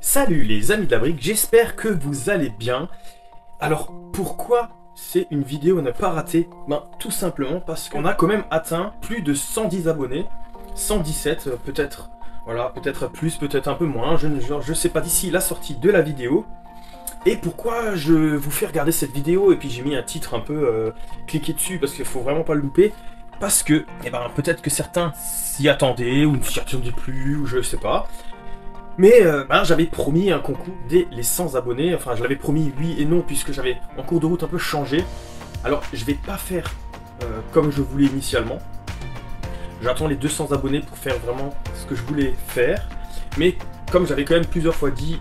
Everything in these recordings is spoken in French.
Salut les amis de la brique, j'espère que vous allez bien. Alors pourquoi c'est une vidéo à ne pas rater? Ben tout simplement parce qu'on a quand même atteint plus de 110 abonnés, 117 peut-être, voilà, peut-être plus, peut-être un peu moins, je sais pas d'ici la sortie de la vidéo. Et pourquoi je vous fais regarder cette vidéo, et puis j'ai mis un titre un peu cliqué dessus parce qu'il faut vraiment pas le louper. Parce que, eh ben, peut-être que certains s'y attendaient, ou ne s'y attendaient plus, ou je sais pas. Mais ben, j'avais promis un concours dès les 100 abonnés, enfin je l'avais promis oui et non, puisque j'avais en cours de route un peu changé. Alors je vais pas faire comme je voulais initialement. J'attends les 200 abonnés pour faire vraiment ce que je voulais faire. Mais comme j'avais quand même plusieurs fois dit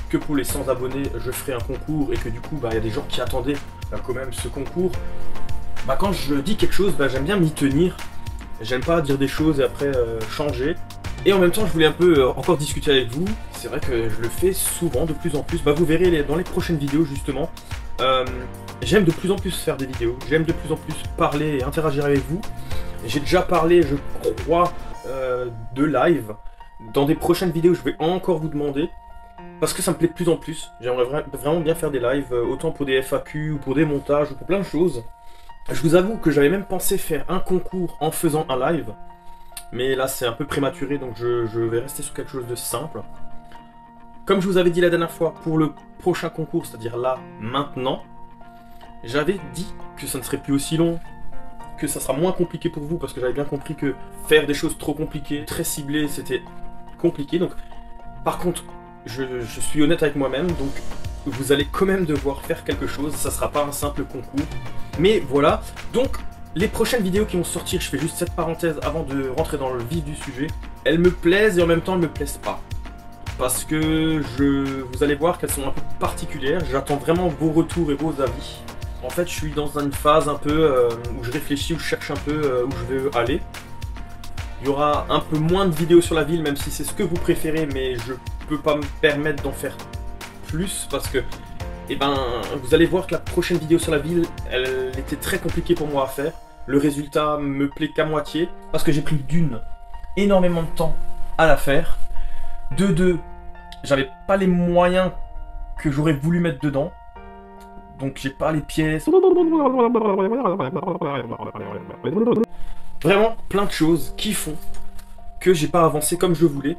que pour les 100 abonnés je ferai un concours, et que du coup bah, y a des gens qui attendaient quand même ce concours, bah, quand je dis quelque chose, bah, j'aime bien m'y tenir. J'aime pas dire des choses et après changer. Et en même temps, je voulais un peu encore discuter avec vous. C'est vrai que je le fais souvent, de plus en plus. Bah, vous verrez dans les prochaines vidéos, justement. J'aime de plus en plus faire des vidéos. J'aime de plus en plus parler et interagir avec vous. J'ai déjà parlé, je crois, de live. Dans des prochaines vidéos, je vais encore vous demander. Parce que ça me plaît de plus en plus. J'aimerais vraiment bien faire des lives, autant pour des FAQ, ou pour des montages, ou pour plein de choses. Je vous avoue que j'avais même pensé faire un concours en faisant un live. Mais là c'est un peu prématuré, donc je vais rester sur quelque chose de simple. Comme je vous avais dit la dernière fois, pour le prochain concours, c'est-à-dire là, maintenant, j'avais dit que ça ne serait plus aussi long, que ça sera moins compliqué pour vous, parce que j'avais bien compris que faire des choses trop compliquées, très ciblées, c'était compliqué. Donc, par contre, je suis honnête avec moi-même, donc vous allez quand même devoir faire quelque chose, ça sera pas un simple concours. Mais voilà, donc les prochaines vidéos qui vont sortir, je fais juste cette parenthèse avant de rentrer dans le vif du sujet, elles me plaisent et en même temps elles me plaisent pas. Parce que vous allez voir qu'elles sont un peu particulières, j'attends vraiment vos retours et vos avis. En fait, je suis dans une phase un peu où je réfléchis, où je cherche un peu où je veux aller. Il y aura un peu moins de vidéos sur la ville, même si c'est ce que vous préférez, mais je peux pas me permettre d'en faire plus parce que et ben, vous allez voir que la prochaine vidéo sur la ville, elle était très compliquée pour moi à faire. Le résultat me plaît qu'à moitié, parce que j'ai pris d'une, énormément de temps à la faire. De deux, j'avais pas les moyens que j'aurais voulu mettre dedans. Donc j'ai pas les pièces. Vraiment plein de choses qui font que j'ai pas avancé comme je voulais.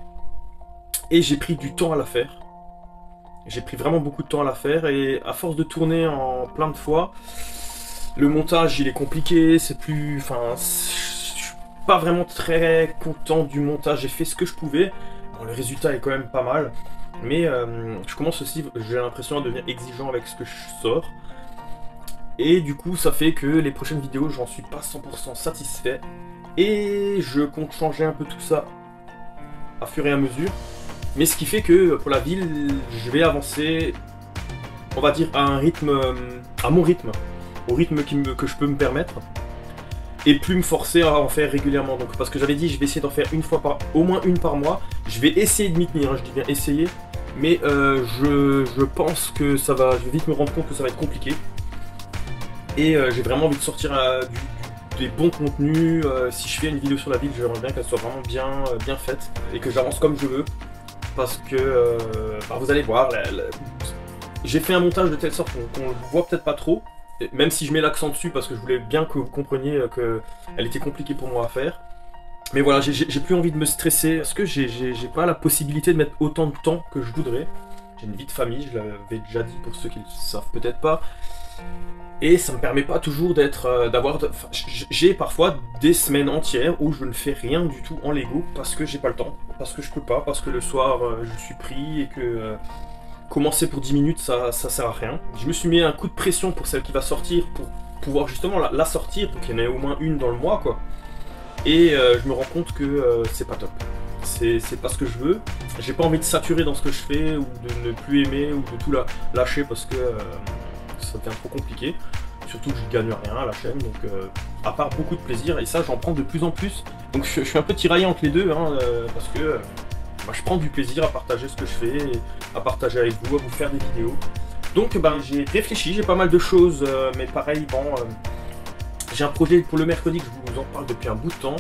Et j'ai pris du temps à la faire. J'ai pris vraiment beaucoup de temps à la faire et à force de tourner en plein de fois, le montage il est compliqué, c'est plus... Enfin, je suis pas vraiment très content du montage, j'ai fait ce que je pouvais. Bon, le résultat est quand même pas mal, mais je commence aussi, j'ai l'impression, à devenir exigeant avec ce que je sors. Et du coup, ça fait que les prochaines vidéos, j'en suis pas 100% satisfait. Et je compte changer un peu tout ça à fur et à mesure. Mais ce qui fait que pour la ville, je vais avancer, on va dire, à un rythme, à mon rythme, au rythme que je peux me permettre, et plus me forcer à en faire régulièrement. Donc, parce que j'avais dit, je vais essayer d'en faire au moins une par mois. Je vais essayer de m'y tenir, hein, je dis bien essayer, mais je pense que ça va, je vais vite me rendre compte que ça va être compliqué. Et j'ai vraiment envie de sortir des bons contenus. Si je fais une vidéo sur la ville, j'aimerais bien qu'elle soit vraiment bien faite, et que j'avance comme je veux. Parce que bah vous allez voir, j'ai fait un montage de telle sorte qu'on ne voit peut-être pas trop, même si je mets l'accent dessus parce que je voulais bien que vous compreniez qu'elle était compliquée pour moi à faire. Mais voilà, j'ai plus envie de me stresser parce que j'ai pas la possibilité de mettre autant de temps que je voudrais. J'ai une vie de famille, je l'avais déjà dit pour ceux qui ne le savent peut-être pas. Et ça me permet pas toujours j'ai parfois des semaines entières où je ne fais rien du tout en Lego parce que j'ai pas le temps, parce que je peux pas, parce que le soir je suis pris et que commencer pour 10 minutes ça sert à rien. Je me suis mis un coup de pression pour celle qui va sortir pour pouvoir justement la sortir pour qu'il y en ait au moins une dans le mois quoi. Et je me rends compte que c'est pas top. C'est pas ce que je veux. J'ai pas envie de saturer dans ce que je fais ou de ne plus aimer ou de tout lâcher parce que ça devient trop compliqué, surtout que je gagne rien à la chaîne, donc à part beaucoup de plaisir, et ça j'en prends de plus en plus, donc je suis un peu tiraillé entre les deux, hein, parce que bah, je prends du plaisir à partager ce que je fais, et à partager avec vous, à vous faire des vidéos. Donc ben, j'ai réfléchi, j'ai pas mal de choses, mais pareil, bon, j'ai un projet pour le mercredi que je vous en parle depuis un bout de temps,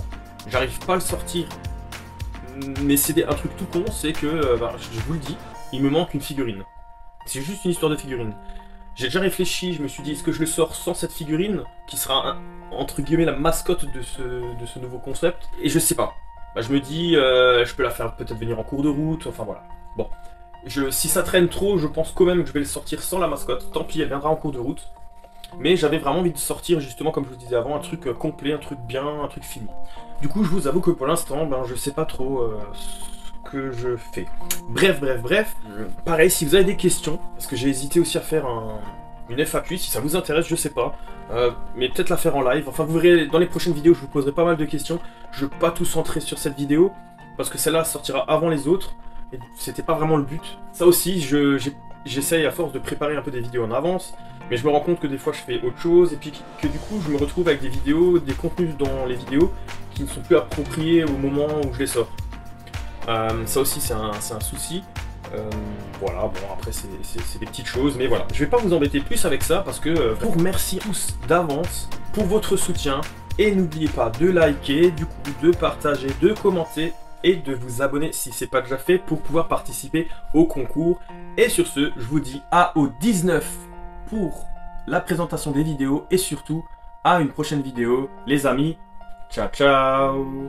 j'arrive pas à le sortir Mais c'est un truc tout con, c'est que, je vous le dis, il me manque une figurine. C'est juste une histoire de figurine. J'ai déjà réfléchi, je me suis dit, est-ce que je le sors sans cette figurine, qui sera, entre guillemets, la mascotte de ce nouveau concept? Et je sais pas. Je me dis, je peux la faire peut-être venir en cours de route, enfin voilà. Bon. Si ça traîne trop, je pense quand même que je vais le sortir sans la mascotte. Tant pis, elle viendra en cours de route. Mais j'avais vraiment envie de sortir, justement, comme je vous disais avant, un truc complet, un truc bien, un truc fini. Du coup, je vous avoue que pour l'instant, je sais pas trop ce que je fais. Bref. Pareil, si vous avez des questions, parce que j'ai hésité aussi à faire une FAQ, si ça vous intéresse, je sais pas. Mais peut-être la faire en live. Enfin, vous verrez, dans les prochaines vidéos, je vous poserai pas mal de questions. Je veux pas tout centrer sur cette vidéo, parce que celle-là sortira avant les autres. Et c'était pas vraiment le but. Ça aussi, j'essaye à force de préparer un peu des vidéos en avance. Mais je me rends compte que des fois je fais autre chose et puis que du coup je me retrouve avec des vidéos, des contenus dans les vidéos qui ne sont plus appropriés au moment où je les sors. Ça aussi c'est un souci. Voilà, bon après c'est des petites choses, mais voilà. Je vais pas vous embêter plus avec ça parce que je vous remercie tous d'avance pour votre soutien. Et n'oubliez pas de liker, du coup de partager, de commenter et de vous abonner si c'est pas déjà fait pour pouvoir participer au concours. Et sur ce, je vous dis au 19 pour la présentation des vidéos et surtout à une prochaine vidéo. Les amis, ciao ciao.